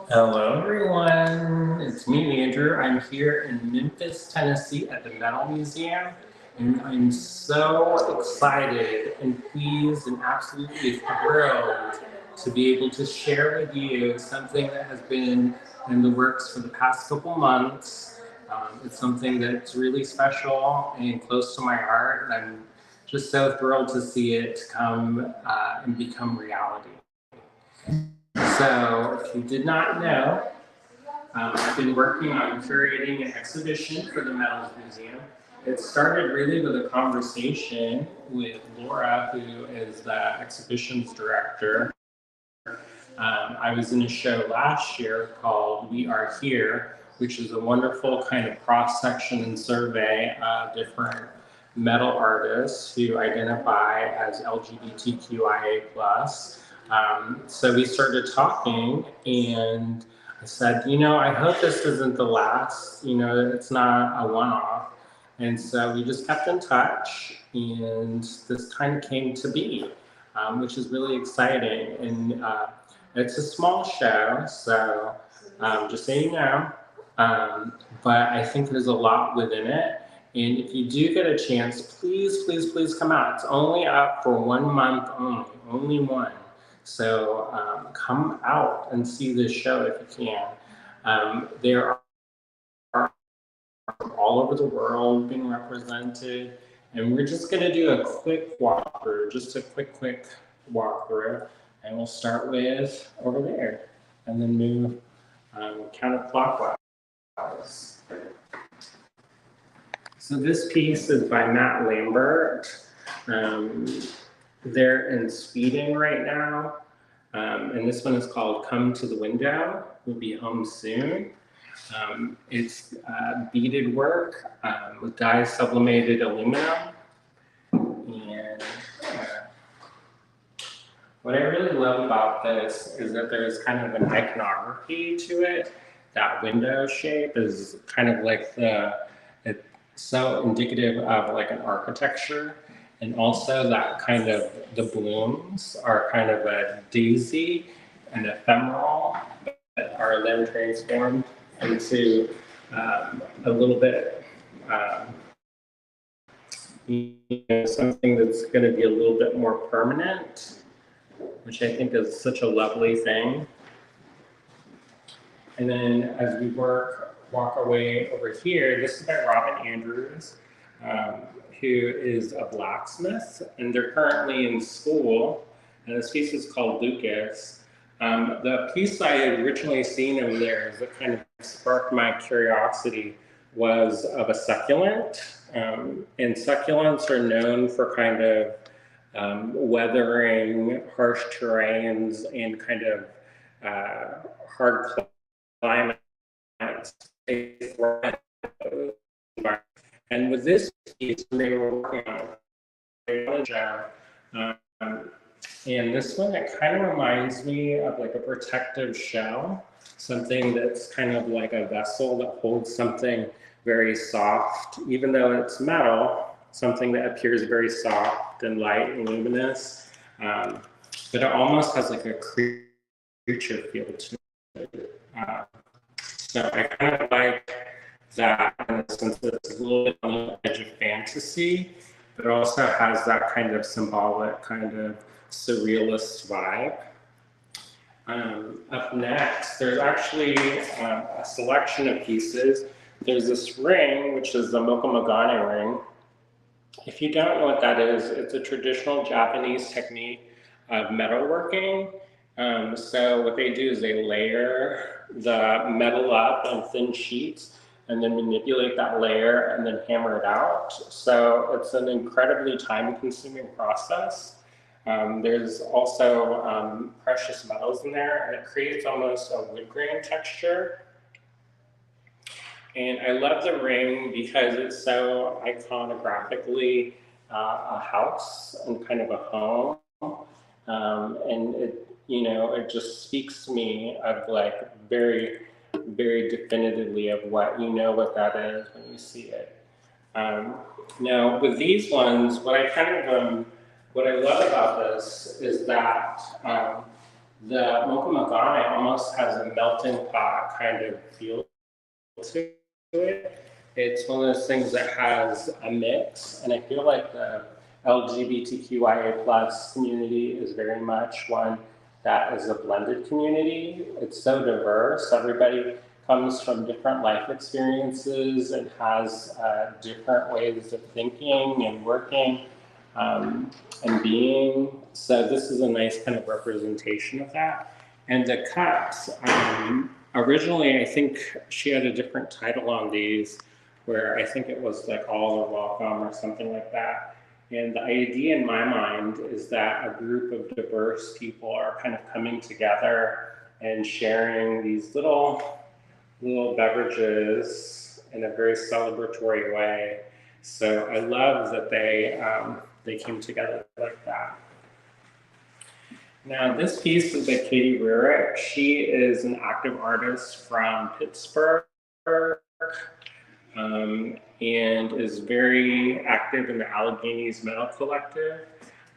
Hello, everyone. It's me, Andrew. I'm here in Memphis, Tennessee at the Metal Museum, and I'm so excited and pleased and absolutely thrilled to be able to share with you something that has been in the works for the past couple months. It's something that's really special and close to my heart, and I'm just so thrilled to see it come and become reality. So, if you did not know, I've been working on curating an exhibition for the Metals Museum. It started really with a conversation with Laura, who is the exhibitions director. I was in a show last year called We Are Here, which is a wonderful kind of cross section and survey of different metal artists who identify as LGBTQIA+. So we started talking, and I said, I hope this isn't the last, it's not a one off. And so we just kept in touch, and this kind of came to be, which is really exciting. And it's a small show, so just so you know. But I think there's a lot within it. And if you do get a chance, please, please, please come out. It's only up for 1 month only one. So come out and see this show if you can. There are from all over the world being represented. And we're just going to do a quick walkthrough, just a quick walkthrough. And we'll start with over there and then move counterclockwise. So this piece is by Matt Lambert. They're in Sweden right now. And this one is called Come to the Window. We'll be home soon. It's beaded work with dye sublimated aluminum. And what I really love about this is that there's kind of an iconography to it. That window shape is kind of like it's so indicative of like an architecture. And also that kind of, the blooms are kind of a daisy and ephemeral that are then transformed into a little bit, something that's going to be a little bit more permanent, which I think is such a lovely thing. And then as we walk our way over here, this is by Robin Andrews, who is a blacksmith, and they're currently in school. And this piece is called Lucas. The piece I had originally seen over there that kind of sparked my curiosity was of a succulent. And succulents are known for kind of weathering harsh terrains and kind of hard climates. And with this piece, they were working on a job. And this one, it kind of reminds me of like a protective shell, something that's kind of like a vessel that holds something very soft, even though it's metal, something that appears very soft and light and luminous. But it almost has like a creature feel to it. So I kind of like that in the sense that it's a little bit on the edge of fantasy, but it also has that kind of symbolic, kind of surrealist vibe. Up next, there's actually a selection of pieces. There's this ring, which is the Mokomagane ring. If you don't know what that is, it's a traditional Japanese technique of metalworking. So what they do is they layer the metal up on thin sheets and then manipulate that layer and then hammer it out. So it's an incredibly time-consuming process. There's also precious metals in there, and it creates almost a wood grain texture. And I love the ring because it's so iconographically a house and kind of a home. And it just speaks to me of like very, very definitively of what that is when you see it. Now with these ones, what I love about this is that the Mocha Magane almost has a melting pot kind of feel to it. It's one of those things that has a mix, and I feel like the LGBTQIA plus community is very much one that is a blended community. It's so diverse. Everybody comes from different life experiences and has different ways of thinking and working and being. So this is a nice kind of representation of that. And the cups, originally I think she had a different title on these, where I think it was like All Are Welcome or something like that. And the idea in my mind is that a group of diverse people are kind of coming together and sharing these little beverages in a very celebratory way. So I love that they came together like that. Now, this piece is by Katie Rurick. She is an active artist from Pittsburgh, and is very active in the Alleghenies Metal Collective.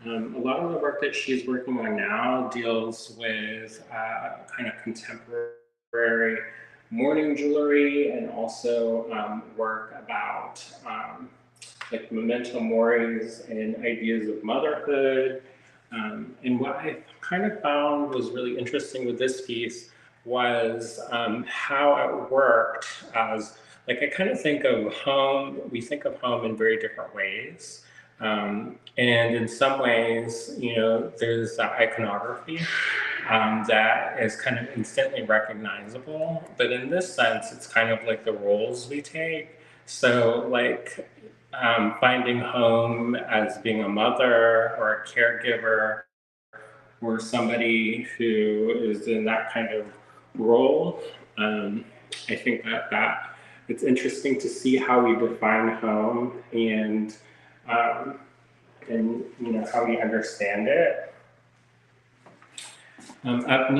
A lot of the work that she's working on now deals with kind of contemporary mourning jewelry, and also work about like memento moris and ideas of motherhood. And what I kind of found was really interesting with this piece was how it worked as, like, I kind of think of home, we think of home in very different ways. And in some ways, you know, there's that iconography that is kind of instantly recognizable. But in this sense, it's kind of like the roles we take. So, like, finding home as being a mother or a caregiver or somebody who is in that kind of role. I think that it's interesting to see how we define home and you know, how we understand it. Up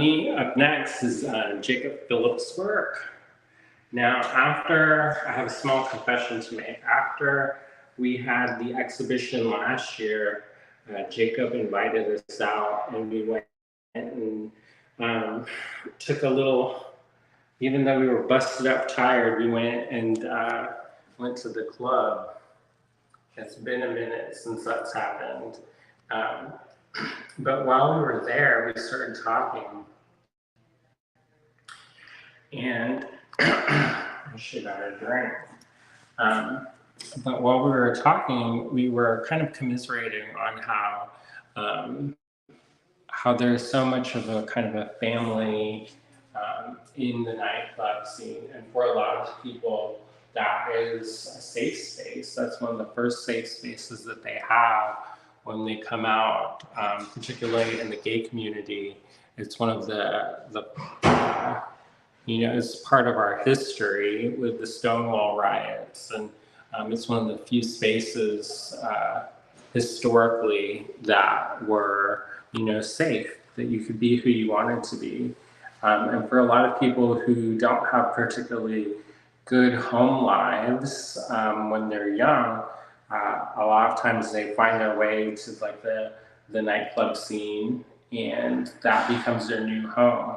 next is Jacob Phillips' work. Now, after, I have a small confession to make. After we had the exhibition last year, Jacob invited us out, and we went and took a little, even though we were busted up tired, we went and went to the club. It's been a minute since that's happened. But while we were there, we started talking. And I should have had a drink. But while we were talking, we were kind of commiserating on how there's so much of a kind of a family in the nightclub scene. And for a lot of people, that is a safe space. That's one of the first safe spaces that they have when they come out, particularly in the gay community. It's one of the you know, it's part of our history with the Stonewall riots, and it's one of the few spaces historically that were, you know, safe, that you could be who you wanted to be. And for a lot of people who don't have particularly good home lives when they're young, a lot of times they find their way to like the nightclub scene, and that becomes their new home.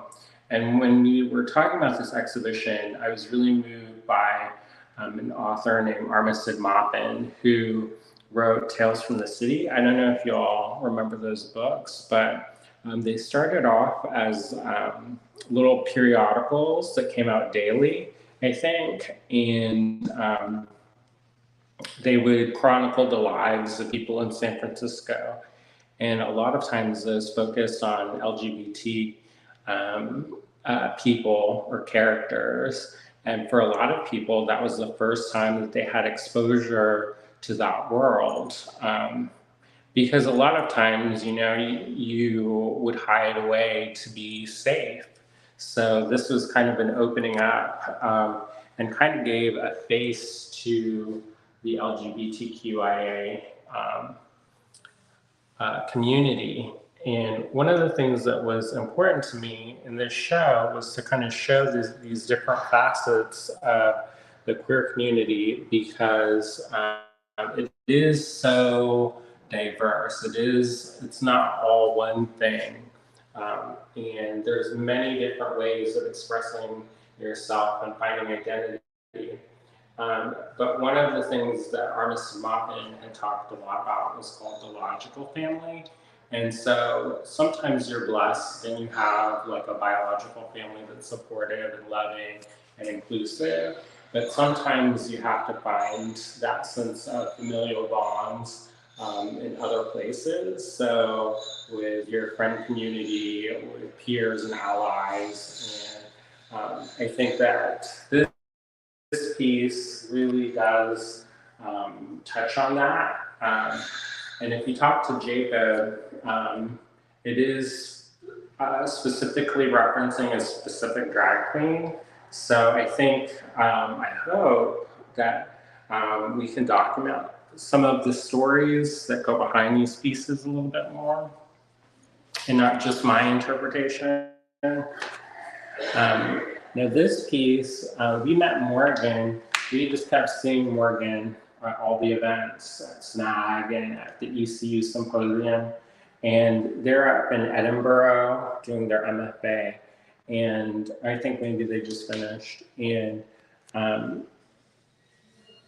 And when we were talking about this exhibition, I was really moved by an author named Armistead Maupin, who wrote Tales from the City. I don't know if you all remember those books, but they started off as little periodicals that came out daily, I think, and they would chronicle the lives of people in San Francisco. And a lot of times those focused on LGBT people or characters. And for a lot of people, that was the first time that they had exposure to that world. Because a lot of times, you know, you would hide away to be safe. So this was kind of an opening up and kind of gave a face to the LGBTQIA community. And one of the things that was important to me in this show was to kind of show these different facets of the queer community, because it is so diverse. It's not all one thing. And there's many different ways of expressing yourself and finding identity. But one of the things that Armistead Maupin had talked a lot about was called the logical family. And so sometimes you're blessed and you have like a biological family that's supportive and loving and inclusive. But sometimes you have to find that sense of familial bonds in other places. So with your friend community, with peers and allies. And I think that this piece really does touch on that. And if you talk to Jacob, it is specifically referencing a specific drag queen. So I think, I hope that we can document some of the stories that go behind these pieces a little bit more, and not just my interpretation. Now this piece, we met Morgan. We just kept seeing Morgan at all the events at SNAG and at the ECU symposium. And they're up in Edinburgh doing their MFA. And I think maybe they just finished. And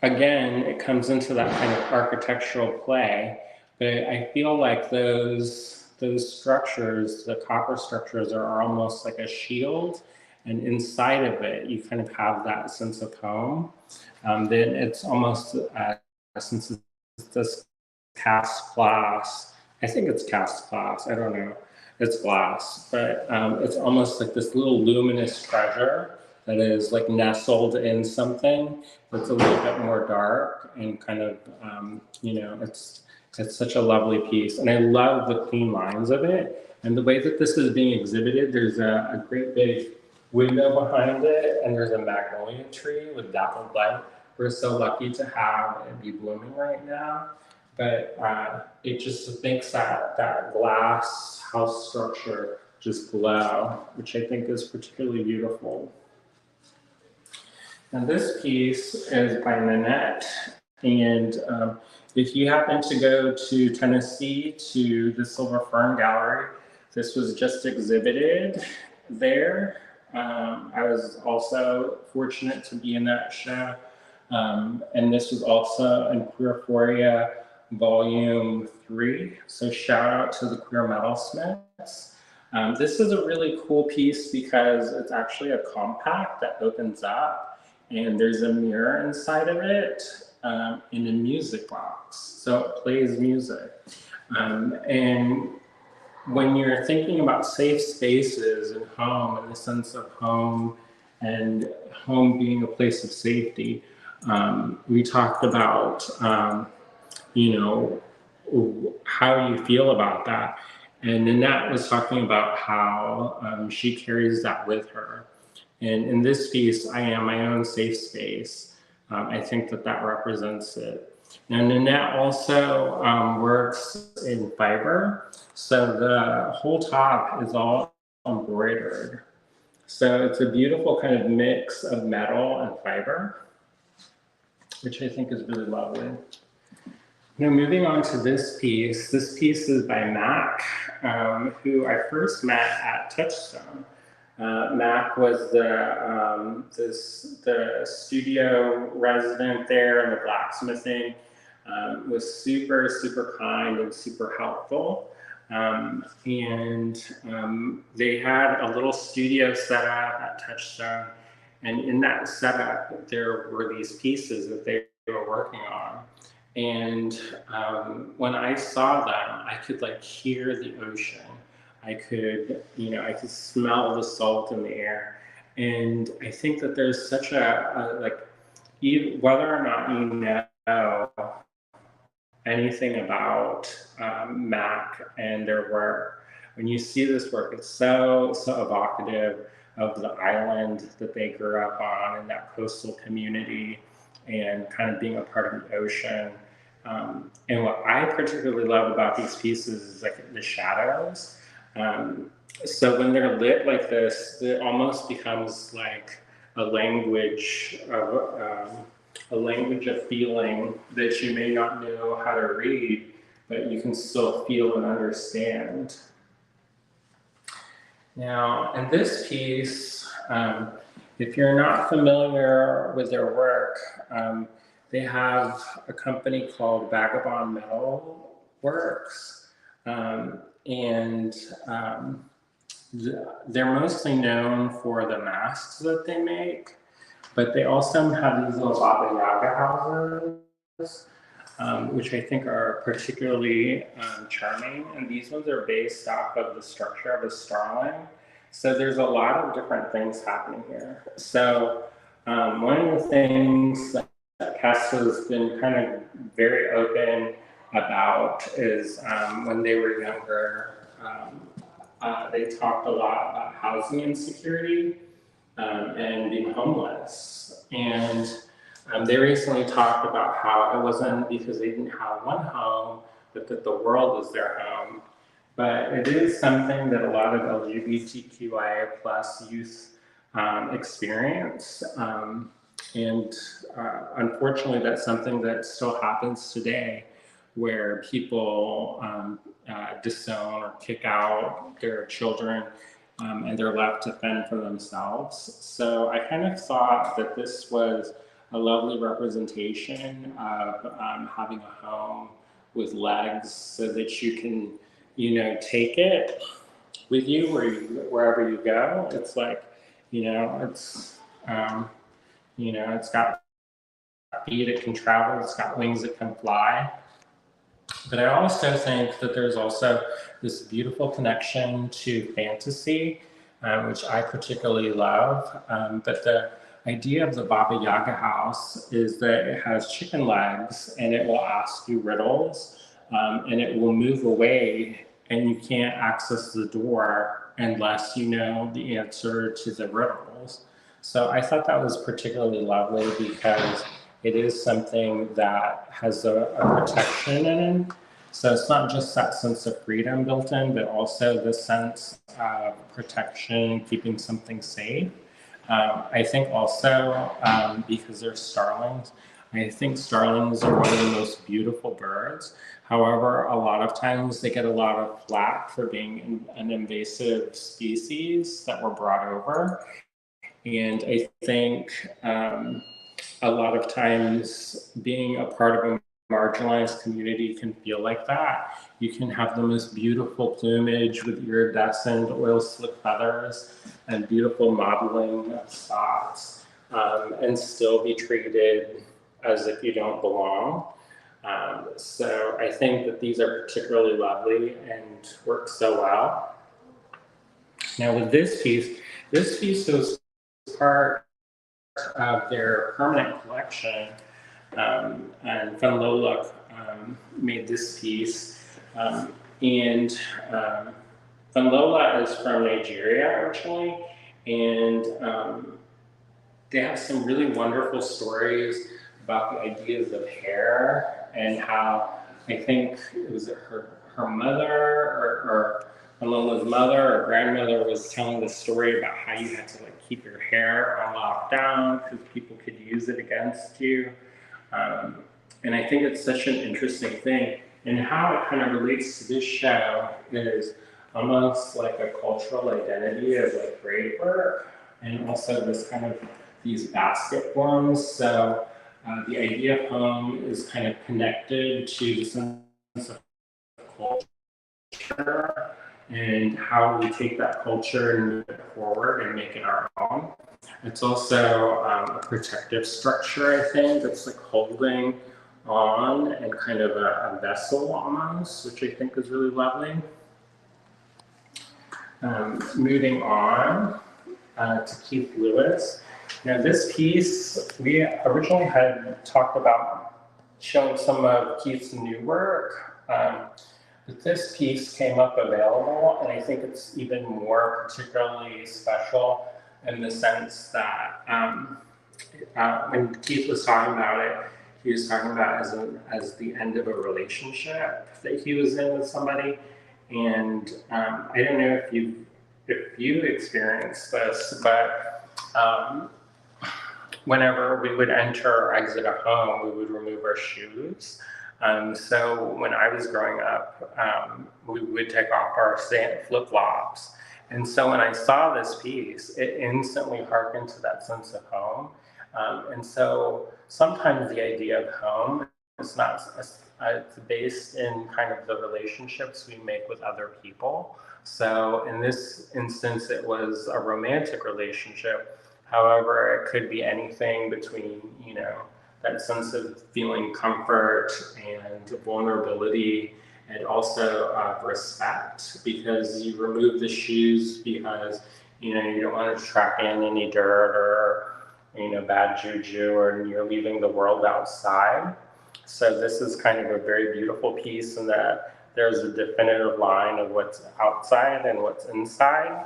again, it comes into that kind of architectural play. But I feel like those structures, the copper structures, are almost like a shield. And inside of it, you kind of have that sense of home. Then it's almost, since it's this cast glass, I think it's cast glass, I don't know, it's glass, but it's almost like this little luminous treasure that is like nestled in something that's a little bit more dark and kind of, it's such a lovely piece. And I love the clean lines of it. And the way that this is being exhibited, there's a great big window behind it, and there's a magnolia tree with dappled light. We're so lucky to have it be blooming right now. But it just makes that glass house structure just glow, which I think is particularly beautiful. And this piece is by Nanette. And if you happen to go to Tennessee to the Silver Fern Gallery, this was just exhibited there. I was also fortunate to be in that show. And this was also in Queerphoria Volume 3. So shout out to the Queer Metalsmiths. This is a really cool piece because it's actually a compact that opens up, and there's a mirror inside of it in a music box. So it plays music. And when you're thinking about safe spaces and home and the sense of home and home being a place of safety, we talked about, how you feel about that. And Nanette was talking about how she carries that with her. And in this piece, I am my own safe space. I think that represents it. Now, Nanette also works in fiber. So the whole top is all embroidered. So it's a beautiful kind of mix of metal and fiber, which I think is really lovely. Now, moving on to this piece is by Mac, who I first met at Touchstone. Mac was the studio resident there and the blacksmithing, was super, super kind and super helpful. They had a little studio set up at Touchstone. And in that setup, there were these pieces that they were working on. And when I saw them, I could like hear the ocean. I could smell the salt in the air. And I think that there's such whether or not you know anything about Mac and their work, when you see this work, it's so evocative of the island that they grew up on and that coastal community and kind of being a part of the ocean. And what I particularly love about these pieces is like the shadows. So when they're lit like this, it almost becomes like a language of feeling that you may not know how to read, but you can still feel and understand. Now, in this piece, if you're not familiar with their work, they have a company called Vagabond Metal Works, and they're mostly known for the masks that they make, but they also have these little Baba Yaga houses, which I think are particularly charming. And these ones are based off of the structure of a starling. So there's a lot of different things happening here. So one of the things that Casta's been kind of very open about is when they were younger, they talked a lot about housing insecurity and being homeless. And they recently talked about how it wasn't because they didn't have one home, but that the world was their home. But it is something that a lot of LGBTQIA plus youth experience. And unfortunately, that's something that still happens today, where people disown or kick out their children and they're left to fend for themselves. So I kind of thought that this was a lovely representation of having a home with legs so that you can, take it with you, wherever you go. It's like, it's got feet, it can travel, it's got wings, it can fly. But I also think that there's also this beautiful connection to fantasy, which I particularly love. But the idea of the Baba Yaga house is that it has chicken legs and it will ask you riddles and it will move away and you can't access the door unless you know the answer to the riddles. So I thought that was particularly lovely because it is something that has a protection in it. So it's not just that sense of freedom built in, but also the sense of protection, keeping something safe. I think also because they're starlings, I think starlings are one of the most beautiful birds. However, a lot of times they get a lot of flack for being an invasive species that were brought over. And I think a lot of times being a part of a marginalized community can feel like that. You can have the most beautiful plumage with iridescent oil slick feathers and beautiful modeling of spots and still be treated as if you don't belong. So I think that these are particularly lovely and work so well. Now with this piece was part of their permanent collection, and Fun Lola made this piece. And Fun Lola is from Nigeria originally, and they have some really wonderful stories about the ideas of hair and how I think it was her mother or Lola's mother or grandmother was telling the story about how you had to keep your hair on lockdown because people could use it against you. And I think it's such an interesting thing. And how it kind of relates to this show is almost like a cultural identity of braid work and also this kind of these basket forms. So the idea of home is kind of connected to the sense of culture and how we take that culture and move it forward and make it our own. It's also a protective structure, I think, that's holding on and kind of a vessel almost, which I think is really lovely. Moving on to Keith Lewis. Now this piece, we originally had talked about showing some of Keith's new work, but this piece came up available, and I think it's even more particularly special in the sense that when Keith was talking about it, he was talking about as the end of a relationship that he was in with somebody. And I don't know if you experienced this, but whenever we would enter or exit a home, we would remove our shoes. So when I was growing up, we would take off our flip-flops And so when I saw this piece, it instantly harkened to that sense of home. And so sometimes the idea of home is not, it's based in kind of the relationships we make with other people. So in this instance, it was a romantic relationship. However, it could be anything between, that sense of feeling comfort and vulnerability, and also respect, because you remove the shoes because you don't want to track in any dirt or bad juju, or you're leaving the world outside. So this is kind of a very beautiful piece in that there's a definitive line of what's outside and what's inside,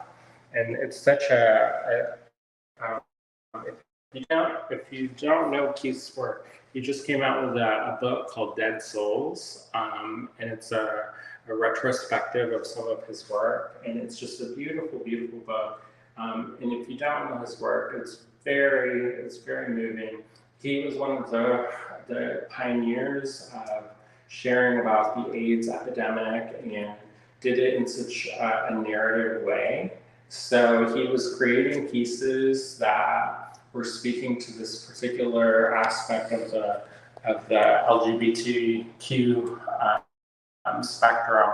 and it's such if if you don't know Keith's work, he just came out with a book called Dead Souls, and it's a retrospective of some of his work, and it's just a beautiful, beautiful book. And if you don't know his work, it's very moving. He was one of the pioneers of sharing about the AIDS epidemic, and did it in such a narrative way. So he was creating pieces that were speaking to this particular aspect of the LGBTQ spectrum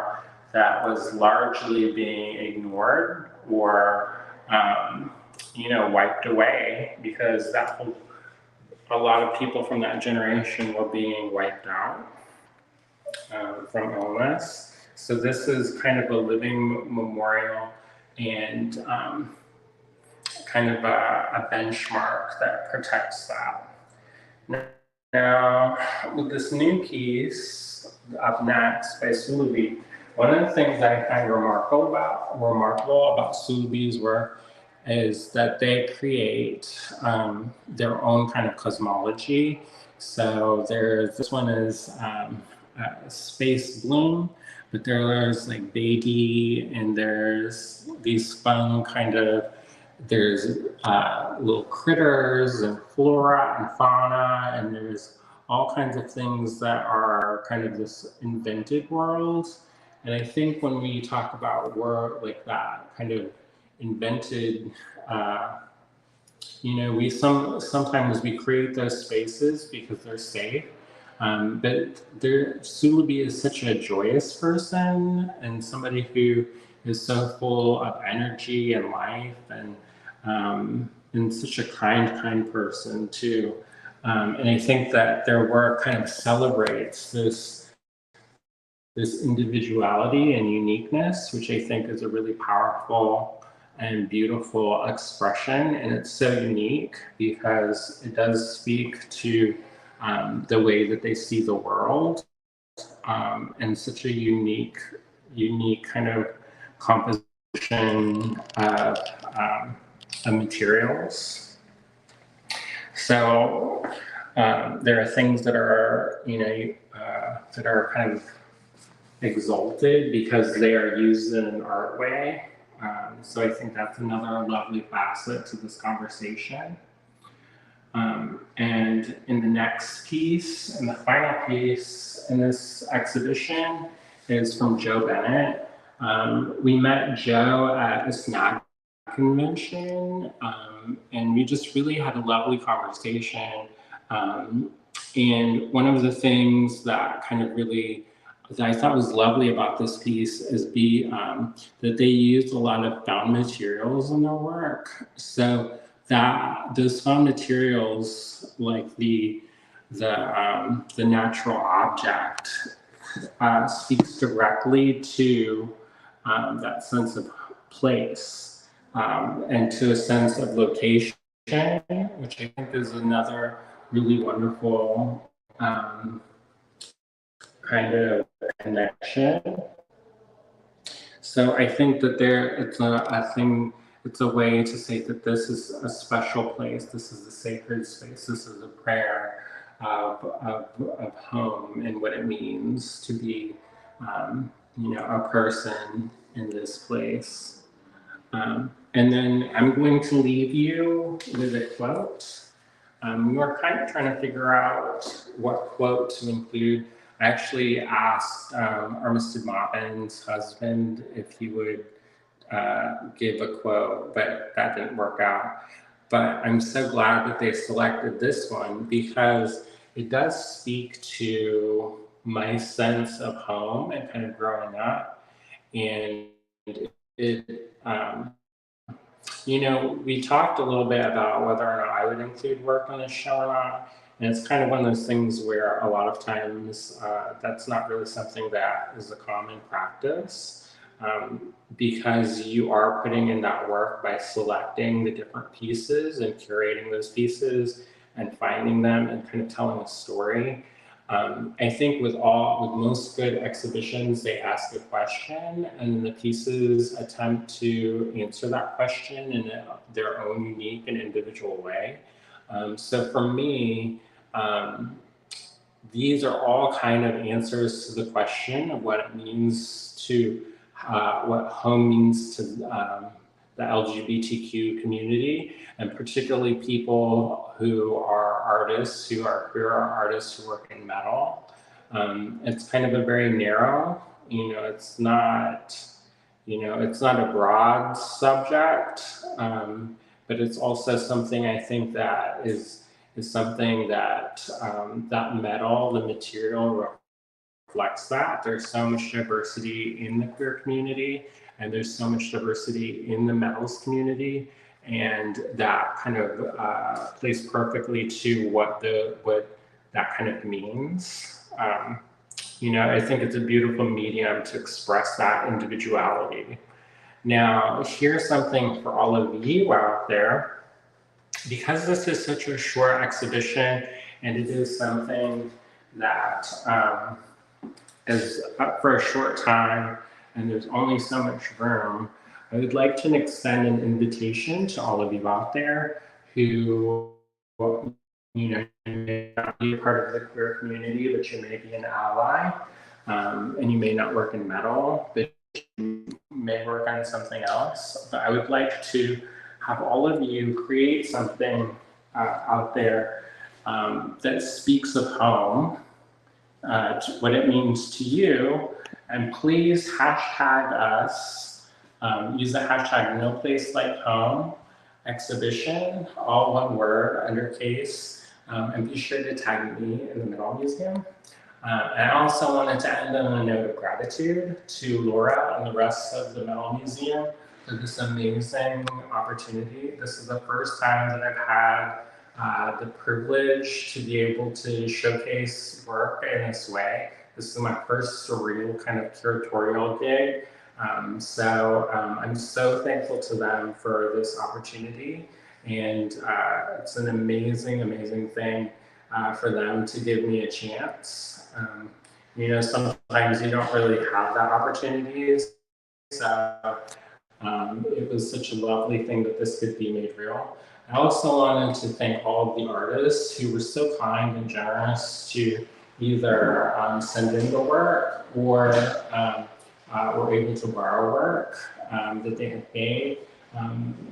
that was largely being ignored or wiped away, because a lot of people from that generation were being wiped out from illness. So this is kind of a living memorial, and kind of a benchmark that protects that. Now, with this new piece up next by Sulubi, one of the things that I find remarkable about Sulubi's work is that they create their own kind of cosmology. So this one is Space Bloom, but there's like baby, and there's these fun there's little critters and flora and fauna, and there's all kinds of things that are kind of this invented world. And I think when we talk about work like that, kind of invented, sometimes we create those spaces because they're safe. But Sulubi is such a joyous person, and somebody who is so full of energy and life, and such a kind person too. And I think that their work kind of celebrates this individuality and uniqueness, which I think is a really powerful and beautiful expression. And it's so unique because it does speak to the way that they see the world, and such a unique kind of composition of materials. So there are things that are, that are kind of exalted because they are used in an art way. So I think that's another lovely facet to this conversation. And in the next piece, and the final piece in this exhibition, is from Joe Bennett. We met Joe at a SNAG convention, and we just really had a lovely conversation. And one of the things that I thought was lovely about this piece is that they used a lot of found materials in their work. So that those found materials, like the natural object, speaks directly to that sense of place, and to a sense of location, which I think is another really wonderful kind of connection. So I think that it's a way to say that this is a special place, this is a sacred space, this is a prayer of home and what it means to be, a person in this place. And then I'm going to leave you with a quote. We were kind of trying to figure out what quote to include. I actually asked Armistead Maupin's husband if he would give a quote, but that didn't work out. But I'm so glad that they selected this one because it does speak to my sense of home and kind of growing up. And it, we talked a little bit about whether or not I would include work on this show or not. And it's kind of one of those things where a lot of times that's not really something that is a common practice because you are putting in that work by selecting the different pieces and curating those pieces and finding them and kind of telling a story. I think with most good exhibitions, they ask a question and the pieces attempt to answer that question in their own unique and individual way. So for me, these are all kind of answers to the question of what it means to, what home means to the LGBTQ community, and particularly people who are artists, who are queer artists who work in metal. It's kind of a very narrow, it's not a broad subject, but it's also something I think that is something that that metal, the material reflects that. There's so much diversity in the queer community, and there's so much diversity in the metals community, and that kind of plays perfectly to what that kind of means. I think it's a beautiful medium to express that individuality. Now, here's something for all of you out there. Because this is such a short exhibition and it is something that is up for a short time and there's only so much room, I would like to extend an invitation to all of you out there who, may not be a part of the queer community, but you may be an ally, and you may not work in metal, but you may work on something else. But I would like to have all of you create something out there that speaks of home, what it means to you, and please hashtag us, use the hashtag NoPlaceLikeHome exhibition, all one word, undercase, and be sure to tag me in the Metal Museum. And I also wanted to end on a note of gratitude to Laura and the rest of the Metal Museum for this amazing opportunity. This is the first time that I've had the privilege to be able to showcase work in this way. This is my first surreal kind of curatorial gig. So I'm so thankful to them for this opportunity. And it's an amazing, amazing thing for them to give me a chance. Sometimes you don't really have that opportunity. So it was such a lovely thing that this could be made real. I also wanted to thank all of the artists who were so kind and generous to either send in the work or were able to borrow work that they had made,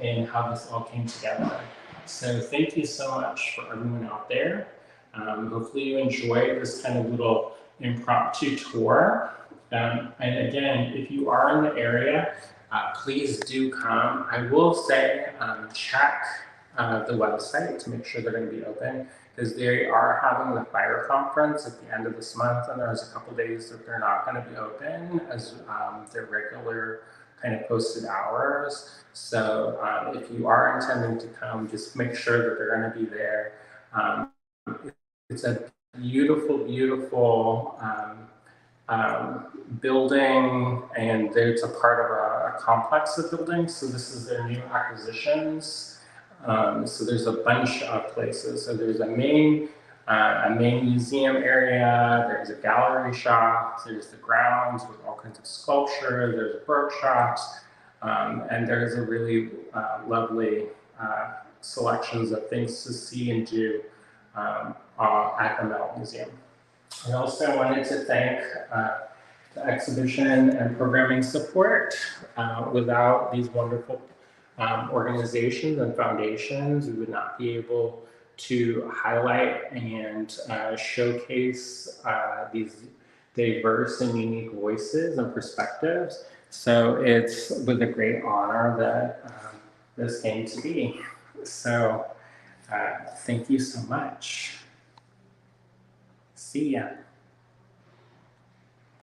and how this all came together. So thank you so much for everyone out there. Hopefully you enjoyed this kind of little impromptu tour. And again, if you are in the area, please do come. I will say check the website to make sure they're going to be open, because they are having the fire conference at the end of this month, and there's a couple days that they're not going to be open as their regular kind of posted hours. So if you are intending to come, just make sure that they're going to be there. It's a beautiful, beautiful building, and it's a part of a complex of buildings. So this is their new acquisitions. So there's a bunch of places. So there's a main museum area. There's a gallery shop. There's the grounds with all kinds of sculpture. There's workshops, and there's a really lovely selections of things to see and do at the Metal Museum. I also wanted to thank the exhibition and programming support. Without these wonderful organizations and foundations, we would not be able to highlight and showcase these diverse and unique voices and perspectives. So it's with a great honor that this came to be. So thank you so much. See ya.